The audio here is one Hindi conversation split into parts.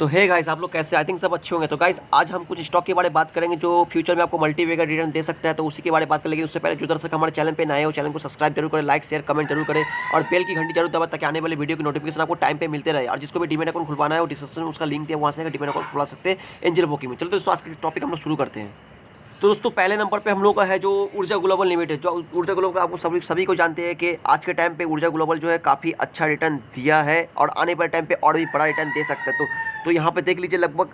तो हे गाइस, आप लोग कैसे? आई थिंक सब अच्छे होंगे। तो गाइस, आज हम कुछ स्टॉक के बारे में बात करेंगे जो फ्यूचर में आपको मल्टी का रिटर्न दे सकता है, तो उसी के बारे में बात करें। लेकिन उससे पहले जो दर्शक हमारे चैनल पे नए हो, चैनल को सब्सक्राइब जरूर करें, लाइक शेयर कमेंट जरूर करें और बेल की घंटी जरूर दबाएं ताकि आने वाले वीडियो की नोटिफिकेशन आपको टाइम पे मिलते रहे। और जिसको भी डीमेट अकाउंट खुलवाना है वो डिस्क्रिप्शन में उसका लिंक दिया, वहाँ से डीमेट अकाउंट खुला सकते हैं एंजल ब्रोकिंग में। चलो दोस्तों, आज के टॉपिक हम लोग शुरू करते हैं। तो दोस्तों, पहले नंबर पे हम लोग का है जो ऊर्जा ग्लोबल लिमिटेड। जो ऊर्जा ग्लोबल का आपको सभी को जानते हैं कि आज के टाइम पे ऊर्जा ग्लोबल जो है काफ़ी अच्छा रिटर्न दिया है और आने वाले टाइम पे और भी बड़ा रिटर्न दे सकता है। तो यहाँ पे देख लीजिए, लगभग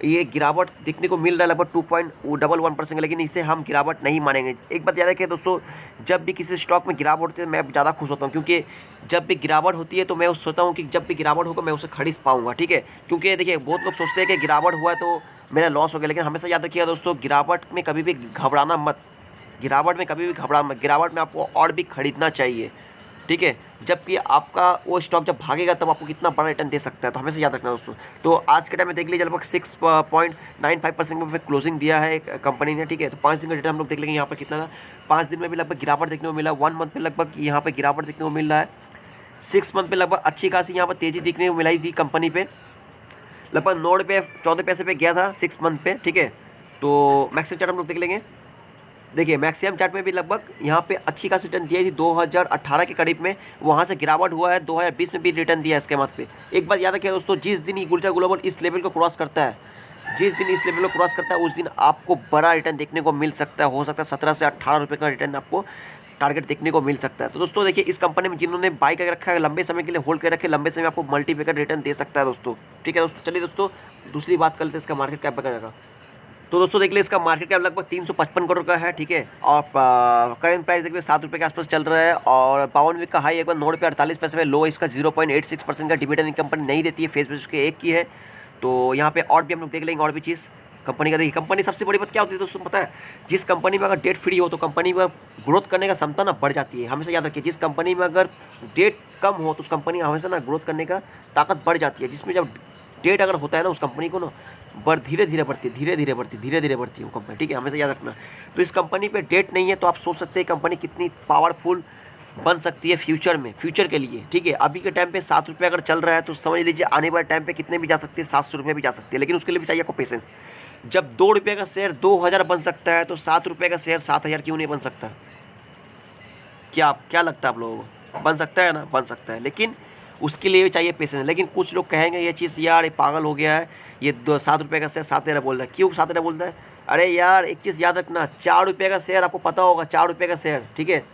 ये गिरावट देखने को मिल रहा है लगभग 2.11%, लेकिन इसे हम गिरावट नहीं मानेंगे। एक बात याद है कि दोस्तों, जब भी किसी स्टॉक में गिरावट होती है मैं ज़्यादा खुश होता हूँ, क्योंकि जब भी गिरावट होती है तो मैं सोचता हूँ कि जब भी गिरावट होगा मैं उसे खरीद पाऊंगा। ठीक है, क्योंकि देखिए बहुत लोग सोचते हैं कि गिरावट हुआ है तो मेरा लॉस हो गया, लेकिन हमेशा याद रखिएगा दोस्तों, गिरावट में कभी भी घबराना मत। गिरावट में कभी भी घबरा मत, गिरावट में आपको और भी खरीदना चाहिए। ठीक है, जबकि आपका वो स्टॉक जब भागेगा तब आपको कितना बड़ा रिटर्न दे सकता है, तो हमेशा याद रखना दोस्तों। तो आज के टाइम में देख लीजिए, लगभग 6.95% में क्लोजिंग दिया है कंपनी ने। ठीक है, तो 5 दिन का रिटर्न हम लोग देख लेंगे यहाँ पर कितना था। 5 दिन में भी लगभग गिरावट देखने को मिला, 1 मंथ में लगभग यहाँ पर गिरावट देखने को मिल रहा है, 6 मंथ में लगभग अच्छी खासी यहाँ पर तेज़ी देखने को मिलाई थी कंपनी पे। लगभग 9 रुपये 14 पैसे पे गया था 6 मंथ पे। ठीक है, तो मैक्सिमम चार्ट हम लोग देख लेंगे। देखिए, मैक्सिमम चार्ट में भी लगभग यहाँ पे अच्छी खासी रिटर्न दिया थी 2018 के करीब में, वहाँ से गिरावट हुआ है। 2020 में भी रिटर्न दिया है इसके मत पे। एक बात याद रखिए दोस्तों, जिस दिन ऊर्जा ग्लोबल इस लेवल को क्रॉस करता है, जिस दिन इस लेवल को क्रॉस करता है उस दिन आपको बड़ा रिटर्न देखने को मिल सकता है। हो सकता है 17 से 18 रुपये का रिटर्न आपको टारगेट देखने को मिल सकता है। तो दोस्तों देखिए, इस कंपनी में जिन्होंने बाई करके रखा है, लंबे समय के लिए होल्ड कर रखे, लंबे समय आपको मल्टीप्लिकेटर रिटर्न दे सकता है दोस्तों। ठीक है दोस्तों, चलिए दोस्तों दूसरी बात कर लेते हैं इसका मार्केट कैप वगैरह। तो दोस्तों देख लीजिए, इसका मार्केट कैप लगभग 355 करोड़ का है। ठीक है, और करेंट प्राइस देखिए 7 रुपये के आसपास चल रहा है और 52 वीक का हाई एक बार 9 रुपये 48 पैसे में, लो इसका 0.86% का डिविडेंड कंपनी नहीं देती है, फेस बेसिस के एक की है। तो यहाँ पे और भी हम लोग देख लेंगे और भी चीज़ कंपनी का। देखिए, कंपनी सबसे बड़ी बात क्या होती है दोस्तों पता है, जिस कंपनी में अगर डेट फ्री हो तो कंपनी में ग्रोथ करने का क्षमता ना बढ़ जाती है। हमेशा याद रखिए, जिस कंपनी में अगर डेट कम हो तो उस कंपनी हमेशा ना ग्रोथ करने का ताकत बढ़ जाती है। जिसमें जब डेट अगर होता है ना, उस कंपनी को ना धीरे धीरे बढ़ती है, धीरे धीरे बढ़ती है वो कंपनी। ठीक है, हमेशा याद रखना। तो इस कंपनी पे डेट नहीं है तो आप सोच सकते हैं कंपनी कितनी पावरफुल बन सकती है फ्यूचर में, फ्यूचर के लिए। ठीक है, अभी के टाइम पे 7 रुपये अगर चल रहा है तो समझ लीजिए आने वाले टाइम पे कितने भी जा सकते हैं, 700 रुपये भी जा सकती है। लेकिन उसके लिए भी चाहिए आपको पेशेंस। जब 2 रुपये का शेयर 2000 बन सकता है तो 7 रुपये का शेयर 7000 क्यों नहीं बन सकता? क्या लगता है आप लोगों को? बन सकता है ना, बन सकता है, लेकिन उसके लिए भी चाहिए पेशेंस। लेकिन कुछ लोग कहेंगे ये चीज़, यार ये पागल हो गया है, ये 7 रुपये का शेयर 7 बोल रहा है। क्यों 7 बोलता है? अरे यार, एक चीज़ याद रखना, 4 रुपये का शेयर आपको पता होगा, 4 रुपये का शेयर। ठीक है,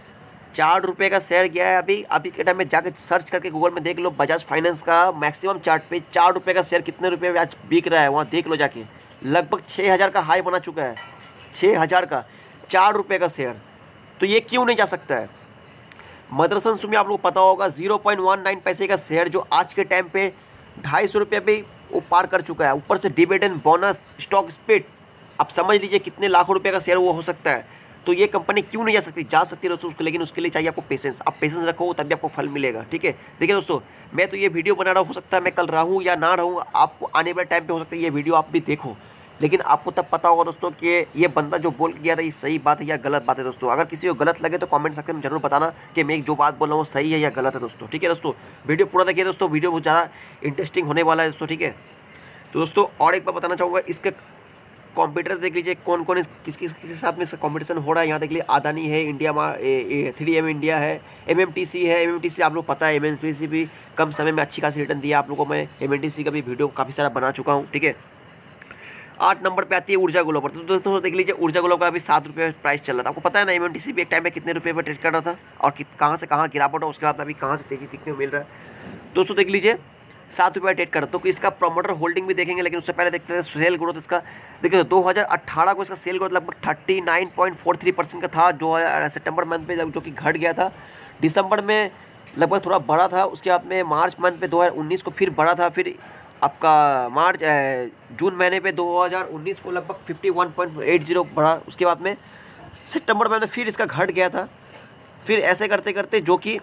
4 रुपये का शेयर गया है। अभी के टाइम में जाकर सर्च करके गूगल में देख लो, बजाज फाइनेंस का मैक्सिमम चार्ट पे 4 रुपये का शेयर कितने रुपये में आज बिक रहा है, वहाँ देख लो जाके। लगभग 6000 का हाई बना चुका है, 6000 का 4 रुपये का शेयर। तो ये क्यों नहीं जा सकता है? मदरसन सुमी आप लोग पता होगा, 0.19 पैसे का शेयर जो आज के टाइम पे 250 रुपये पे वो पार कर चुका है। ऊपर से डिविडेंड, बोनस, स्टॉक स्प्लिट, आप समझ लीजिए कितने लाखों रुपए का शेयर वो हो सकता है। तो ये कंपनी क्यों नहीं जा सकती? जा सकती है दोस्तों उसको, लेकिन उसके लिए चाहिए आपको पेशेंस। आप पेशेंस रखो तभी आपको फल मिलेगा। ठीक है, देखिए दोस्तों, मैं तो ये वीडियो बना रहा हूँ, हो सकता है मैं कल रहूँ या ना रहूँ, आपको आने वाले टाइम पे हो सकता है ये वीडियो आप भी देखो, लेकिन आपको तब पता होगा दोस्तों कि ये बंदा जो बोल के गया था ये सही बात है या गलत बात है। दोस्तों अगर किसी को गलत लगे तो कमेंट सेक्शन में जरूर बताना कि मैं जो बात बोल रहा हूँ सही है या गलत है दोस्तों। ठीक है दोस्तों, वीडियो पूरा देखिए दोस्तों, वीडियो बहुत ज़्यादा इंटरेस्टिंग होने वाला है दोस्तों। ठीक है, तो दोस्तों और एक बार बताना चाहूँगा, इसके कॉम्पिटिटर देख लीजिए कौन कौन किसके साथ में इसका कॉम्पिटिशन हो रहा है। यहाँ देख लीजिए, अदानी है, इंडिया 3M इंडिया है, MMTC है। MMTC आप लोग पता है, MMTC भी कम समय में अच्छी खासी रिटर्न दिया आप लोगों को। मैं MMTC का भी वीडियो काफ़ी सारा बना चुका हूँ। ठीक है, 8 नंबर पे आती है ऊर्जा ग्लोबल। तो दोस्तों देख लीजिए, ऊर्जा ग्लोबल का अभी 7 रुपये प्राइस चल रहा था। आपको पता है ना, MMTC भी एक टाइम में कितने रुपये पर ट्रेड कर रहा था और कहाँ से कहाँ गिरावट हो, उसके बाद अभी कहाँ से तेजी दिखने को मिल रहा है। दोस्तों देख लीजिए, 7 रुपये ट्रेड कर रहा। तो इसका प्रमोटर होल्डिंग भी देखेंगे, लेकिन उससे पहले देखते हैं सेल ग्रोथ इसका। देखिए 2018 को इसका सेल ग्रोथ लगभग 39.43% का था, जो सितंबर मंथ में जो कि घट गया था। दिसंबर में लगभग थोड़ा बढ़ा था, उसके बाद में मार्च मंथ पे 2019 को फिर बढ़ा था, फिर आपका जून महीने पे 2019 को लगभग 51.80 बढ़ा। उसके बाद में सितंबर महीने फिर इसका घट गया था। फिर ऐसे करते करते जो कि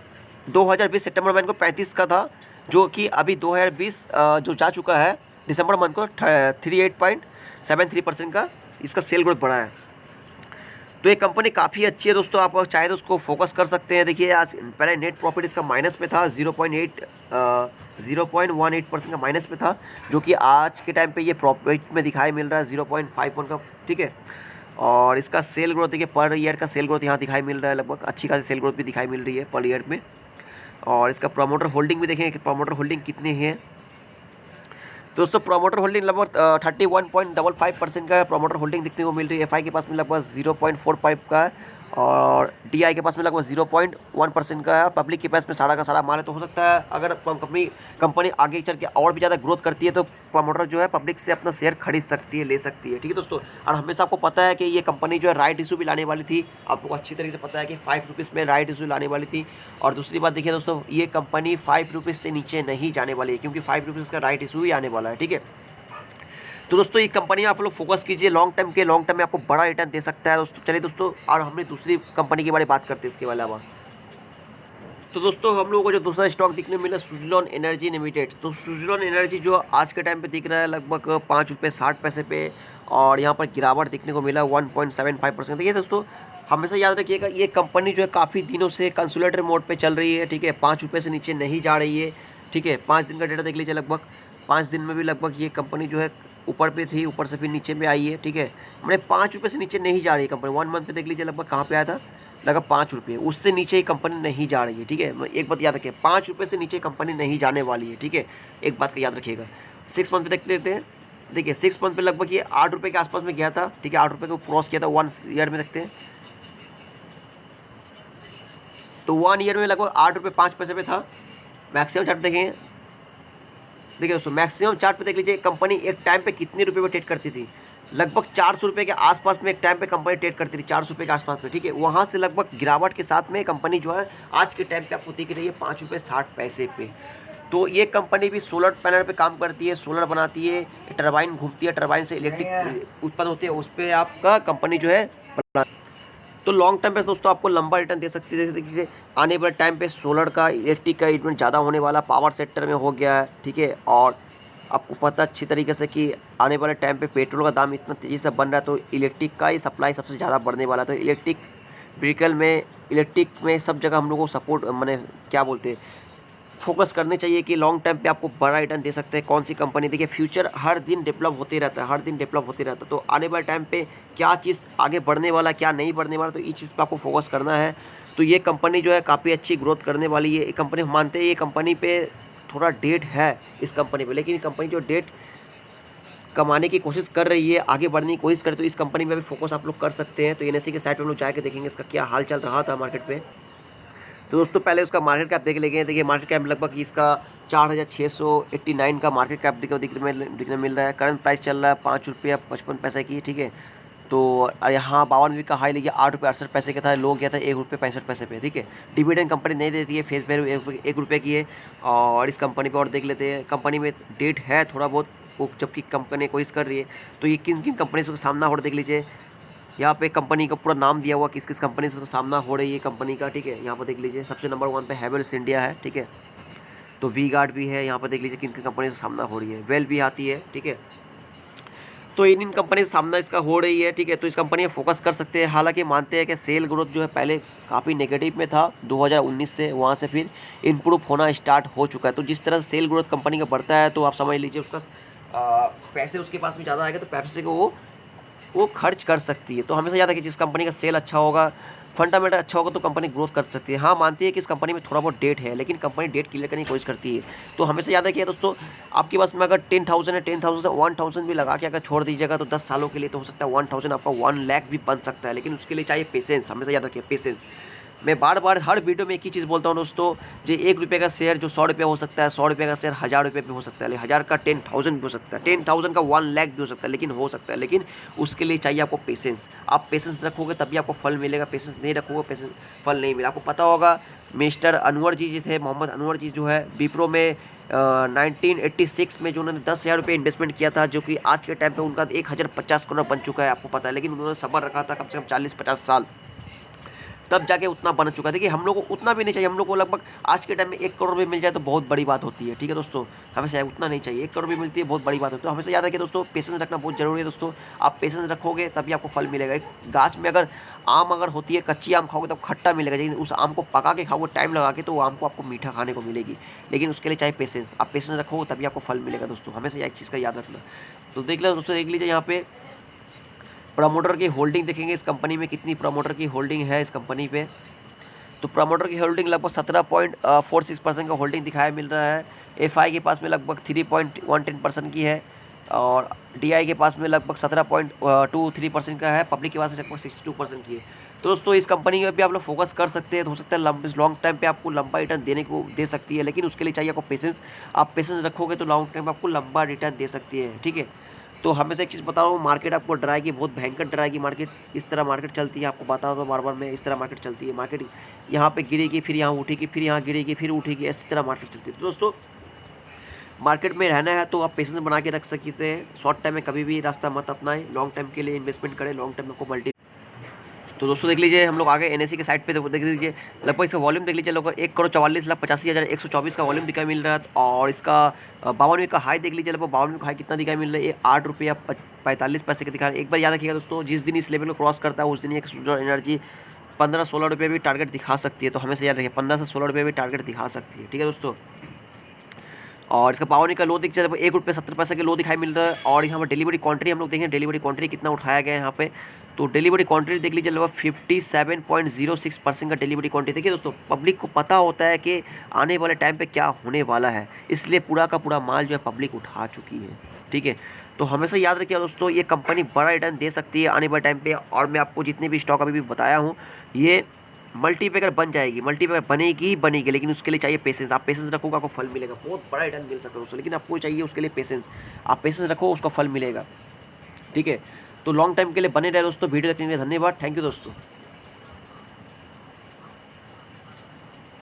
2020 सितंबर महीने को 35 का था, जो कि अभी 2020 जो जा चुका है दिसंबर मंथ को 38.73% का इसका सेल ग्रोथ बढ़ा है। तो ये कंपनी काफ़ी अच्छी है दोस्तों, आप चाहे तो उसको फोकस कर सकते हैं। देखिए आज पहले नेट प्रॉफिट इसका माइनस में था, 0.18% का माइनस पे था, जो कि आज के टाइम पे ये प्रॉफिट में दिखाई मिल रहा है 0.51 का, ठीक है। और इसका सेल ग्रोथ देखिए, पर ईयर का सेल ग्रोथ यहाँ दिखाई मिल रहा है, लगभग अच्छी खासी सेल ग्रोथ भी दिखाई मिल रही है पर ईयर में। और इसका प्रमोटर होल्डिंग भी देखें कि प्रमोटर होल्डिंग कितने हैं दोस्तों। प्रमोटर होल्डिंग लगभग 31.55% का प्रमोटर होल्डिंग दिखने को मिल रही है। एफआई के पास में लगभग 0.45 का है, और डीआई के पास में लगभग 0.1% का है। पब्लिक के पास में सारा का सारा माल है। तो हो सकता है अगर कंपनी आगे चल के और भी ज़्यादा ग्रोथ करती है तो प्रमोटर जो है पब्लिक से अपना शेयर खरीद सकती है, ले सकती है, ठीक है दोस्तों। और हमेशा आपको पता है कि ये कंपनी जो है राइट इशू भी लाने वाली थी, आपको अच्छी तरीके से पता है कि 5 रुपीज़ में राइट इशू लाने वाली थी। और दूसरी बात देखिए दोस्तों, ये कंपनी 5 रुपीज़ से नीचे नहीं जाने वाली है, क्योंकि 5 रुपीज़ का राइट इशू ही आने वाला है, ठीक है। तो दोस्तों ये कंपनी आप लोग फोकस कीजिए लॉन्ग टर्म में आपको बड़ा रिटर्न दे सकता है दोस्तों। चलिए दोस्तों, और हमने दूसरी कंपनी के बारे में बात करते हैं इसके अलावा। तो दोस्तों हम लोगों को जो दूसरा स्टॉक दिखने मिला सुज़लोन एनर्जी लिमिटेड। तो सुज़लोन एनर्जी जो आज के टाइम पे दिख रहा है लगभग 5 रुपये 60 पैसे पे, और यहाँ पर गिरावट दिखने को मिला 1.75%। देखिए दोस्तों, हमेशा याद रखिएगा ये कंपनी जो है काफ़ी दिनों से कंसोलिडेटर मोड पे चल रही है, ठीक है। 5 रुपये से नीचे नहीं जा रही है, ठीक है। 5 दिन का डेटा देख लीजिए, लगभग 5 दिन में भी लगभग ये कंपनी जो है ऊपर पे थी, ऊपर से फिर नीचे में आई है, ठीक है। मैंने 5 रुपये से नीचे नहीं जा रही है कंपनी। 1 मंथ पे देख लीजिए लगभग कहाँ पे आया था, लगभग 5 रुपये, उससे नीचे ही कंपनी नहीं जा रही है, ठीक है। एक बात याद रखिए, 5 रुपये से नीचे कंपनी नहीं जाने वाली है, ठीक है। एक बात का याद रखिएगा। 6 मंथ पे देख लेते हैं। देखिए 6 मंथ पे लगभग ये 8 रुपये के आसपास में गया था, ठीक है। 8 रुपये को क्रॉस किया था 1 ईयर में। देखते हैं तो 1 ईयर में लगभग 8 रुपये 5 पैसे पे था। मैक्सिमम चार्ट देखेंगे, देखिए दोस्तों मैक्सिमम चार्ट पे देख लीजिए कंपनी एक टाइम पे कितने रुपए में ट्रेड करती थी। लगभग 400 रुपये के आसपास में एक टाइम पे कंपनी ट्रेड करती थी, 400 रुपये के आसपास में, ठीक है। वहाँ से लगभग गिरावट के साथ में कंपनी जो है आज के टाइम पे आपको दिख रही है 5 रुपये 60 पैसे पे। तो ये कंपनी भी सोलर पैनल पे काम करती है, सोलर बनाती है, टरबाइन घूमती है, टरबाइन से इलेक्ट्रिक उत्पन्न होती है, उस पर आपका कंपनी जो है। तो लॉन्ग टर्म पे दोस्तों आपको लंबा रिटर्न दे सकती है। जैसे आने वाले टाइम पे सोलर का इलेक्ट्रिक का इन्वेंट ज़्यादा होने वाला पावर सेक्टर में हो गया है, ठीक है। और आपको पता अच्छी तरीके से कि आने वाले टाइम पे पेट्रोल का दाम इतना तेज़ी से बन रहा है, तो इलेक्ट्रिक का ही सप्लाई सबसे ज़्यादा बढ़ने वाला है। तो इलेक्ट्रिक व्हीकल में, इलेक्ट्रिक में सब जगह हम लोगों को सपोर्ट मैंने क्या बोलते हैं फोकस करने चाहिए कि लॉन्ग टर्म पे आपको बड़ा रिटर्न दे सकते हैं कौन सी कंपनी। देखिए फ्यूचर हर दिन डेवलप होते रहता है, हर दिन डेवलप होते रहता है। तो आने वाले टाइम पे क्या चीज़ आगे बढ़ने वाला, क्या नहीं बढ़ने वाला, तो इस चीज़ पे आपको फोकस करना है। तो ये कंपनी जो है काफ़ी अच्छी ग्रोथ करने वाली है। ये कंपनी मानते हैं ये कंपनी पे थोड़ा डेट है इस कंपनी पे, लेकिन कंपनी जो डेट कमाने की कोशिश कर रही है, आगे बढ़ने की कोशिश करे, तो इस कंपनी में भी फोकस आप लोग कर सकते हैं। तो एनएससी के साइट पर हम लोग जाके देखेंगे इसका क्या हाल चल रहा था मार्केट पे। तो दोस्तों पहले उसका मार्केट कैप देख लेंगे। देखिए मार्केट कैप लगभग इसका 4689 का मार्केट कैप दिखने मिल रहा है। करंट प्राइस चल रहा है 5 रुपये 55 पैसे की, ठीक है। तो यहाँ 52 वीक का हाई लेके 8 रुपये 68 पैसे का था, लो गया था 1 रुपये 65 पैसे पे, ठीक है। डिविडेंड कंपनी नहीं देती है, फेस वैल्यू 1 रुपये की है। और इस कंपनी पे और देख लेते हैं, कंपनी में डेट है थोड़ा बहुत, जबकि कंपनी कोशिश कर रही है। तो ये किन किन कंपनी से सामना हो रहा देख लीजिए। यहाँ पे कंपनी का पूरा नाम दिया हुआ किस किस कंपनी से सामना हो रही है कंपनी का, ठीक है। यहाँ पर देख लीजिए सबसे नंबर 1 पे हैवेल्स इंडिया है, ठीक है। तो वी गार्ड भी है, यहाँ पर देख लीजिए किन किन कंपनी से सामना हो रही है। वेल भी आती है, ठीक है। तो इन कंपनी से सामना इसका हो रही है, ठीक है। तो इस कंपनी में फोकस कर सकते हैं। हालांकि मानते हैं कि सेल ग्रोथ जो है पहले काफ़ी नेगेटिव में था 2019 से, वहाँ से फिर इम्प्रूव होना स्टार्ट हो चुका है। तो जिस तरह सेल ग्रोथ कंपनी का बढ़ता है तो आप समझ लीजिए उसका पैसे उसके पास में ज़्यादा आएगा, तो पैसे को वो खर्च कर सकती है। तो हमेशा याद है कि जिस कंपनी का सेल अच्छा होगा, फंडामेंटल अच्छा होगा, तो कंपनी ग्रोथ कर सकती है। हाँ मानती है कि इस कंपनी में थोड़ा बहुत डेट है, लेकिन कंपनी डेट क्लियर करने की कोशिश करती है। तो हमेशा याद है कि दोस्तों आपके पास में अगर 10,000 है, 10,000 से 1,000 भी लगा के अगर छोड़ दीजिएगा तो 10 सालों के लिए तो हो सकता है 1,000 आपका 1 लाख भी बन सकता है। लेकिन उसके लिए चाहिए पेशेंस। हमेशा याद रखिए पेशेंस। मैं बार बार हर वीडियो में एक ही चीज़ बोलता हूँ दोस्तों, जो 1 रुपये का शेयर जो 100 रुपये हो सकता है, 100 रुपये का शेयर 1000 रुपये भी हो सकता है, 1000 का 10,000 भी हो सकता है, 10,000 का 1 लाख भी हो सकता है, लेकिन हो सकता है। लेकिन उसके लिए चाहिए आपको पेशेंस। आप पेशेंस रखोगे तभी आपको फल मिलेगा, पेशेंस नहीं रखोगे पेशेंस फल नहीं मिलेगा। आपको पता होगा मिस्टर अनवर जी थे, मोहम्मद अनवर जी जो है विप्रो में 1986 में जो उन्होंने 10,000 रुपये इन्वेस्टमेंट किया था, जो कि आज के टाइम पे उनका 1050 करोड़ बन चुका है, आपको पता है। लेकिन उन्होंने सब्र रखा था कम से कम 40-50 साल। तब जाके उतना बन चुका है। देखिए हम लोग को उतना भी नहीं चाहिए, हम लोग को लगभग आज के टाइम में 1 करोड़ रुपये मिल जाए तो बहुत बड़ी बात होती है। ठीक है दोस्तों, हमेशा उतना नहीं चाहिए, 1 करोड़ रुपये मिलती है बहुत बड़ी बात होती है। तो हमेशा याद रखिए दोस्तों, पेशेंस रखना बहुत जरूरी है दोस्तों। आप पेशेंस रखोगे तभी आपको फल मिलेगा। एक गाछ में अगर आम अगर होती है, कच्ची आम खाओगे तब खट्टा मिलेगा, लेकिन उस आम को पका के खाओगे टाइम लगा के तो वो आम को आपको मीठा खाने को मिलेगी। लेकिन उसके लिए चाहिए पेशेंस, आप पेशेंस रखोगे तभी आपको फल मिलेगा दोस्तों। हमेशा एक चीज़ का याद रखना। तो देख लो दोस्तों, देख लीजिए यहाँ पे प्रमोटर की होल्डिंग देखेंगे इस कंपनी में कितनी प्रमोटर की होल्डिंग है इस कंपनी पे। तो प्रमोटर की होल्डिंग लगभग 17.46% का होल्डिंग दिखाया मिल रहा है। एफआई के पास में लगभग 3.13% की है और डीआई के पास में लगभग 17.23% का है। पब्लिक के पास में लगभग 62% की है। तो दोस्तों इस कंपनी में भी आप लोग फोकस कर सकते हैं। तो हो सकता है लॉन्ग टाइम पे आपको लंबा रिटर्न देने को दे सकती है, लेकिन उसके लिए चाहिए आपको पेशेंस। आप पेशेंस रखोगे तो लॉन्ग टाइम में आपको लंबा रिटर्न दे सकती है। ठीक है, तो हमेशा एक चीज़ बता रहा हूँ, मार्केट आपको डराएगी, बहुत भयंकर डराएगी मार्केट। इस तरह मार्केट चलती है, आपको बता दो बार बार मैं, इस तरह मार्केट चलती है। मार्केट यहाँ पे गिरेगी, फिर यहाँ उठेगी, फिर यहाँ गिरेगी, फिर उठेगी, इस तरह मार्केट चलती है। तो दोस्तों मार्केट में रहना है तो आप पेशेंस बना के रख सकते हैं। शॉर्ट टाइम में कभी भी रास्ता मत अपनाएं, लॉन्ग टाइम के लिए इन्वेस्टमेंट करें, लॉन्ग टाइम में को मल्टी। तो दोस्तों देख लीजिए हम लोग आगे एनएससी के साइड पे देख लीजिए, लगभग इसका वॉल्यूम देख लीजिए, लगभग 1,44,85,124 का वॉल्यूम दिखाई मिल रहा है। और इसका 52वीं का हाई देख लीजिए, लगभग 52वीं का हाई कितना दिखाई मिल रहा है, ये 8 रुपया 45 पैसे का दिखा रहा है। एक बार याद रखिएगा दोस्तों, जिस दिन इस लेवल को क्रॉस करता है उस दिन एक सूर्य एनर्जी 15-16 रुपये भी टारगेट दिखा सकती है। तो हमें से याद रखिए 15 से 16 रुपये भी टारगेट दिखा सकती है। ठीक है दोस्तों, और इसका 52 का लो दिख जाए, 1 रुपये 70 पैसे के लो दिखाई मिल रहा है। और यहाँ पर डिलीवरी क्वांटिटी हम लोग देखें, डिलीवरी क्वांटिटी कितना उठाया गया है यहाँ पे। तो डिलीवरी क्वांटिटी देख लीजिए, लगभग 57.06% का डिलीवरी क्वांटिटी। देखिए दोस्तों, पब्लिक को पता होता है कि आने वाले टाइम पे क्या होने वाला है, इसलिए पूरा का पूरा माल जो है पब्लिक उठा चुकी है। ठीक है, तो हमेशा याद रखिए दोस्तों, ये कंपनी बड़ा रिटर्न दे सकती है आने वाले टाइम पे। और मैं आपको जितने भी स्टॉक अभी भी बताया हूँ, ये मल्टीपैकर बन जाएगी, मल्टीपैकर बनेगी ही बनेगी, लेकिन उसके लिए चाहिए पेशेंस। आप पेशेंस रखोगे आपको फल मिलेगा, बहुत बड़ा रिटर्न मिल सकता है दोस्तों, लेकिन आपको चाहिए उसके लिए पेशेंस। आप पेशेंस रखो, उसका फल मिलेगा। ठीक है, तो लॉन्ग टाइम के लिए बने रहे दोस्तों। वीडियो देखने के लिए धन्यवाद, थैंक यू दोस्तों।